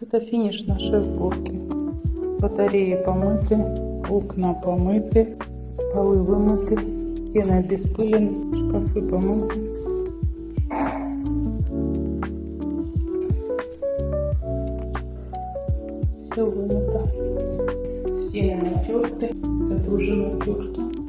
Это финиш нашей уборки. Батареи помыты, окна помыты, полы вымыты, стены обеспылены, шкафы помыты. Все вымыто. Стены натерты, это уже натерто.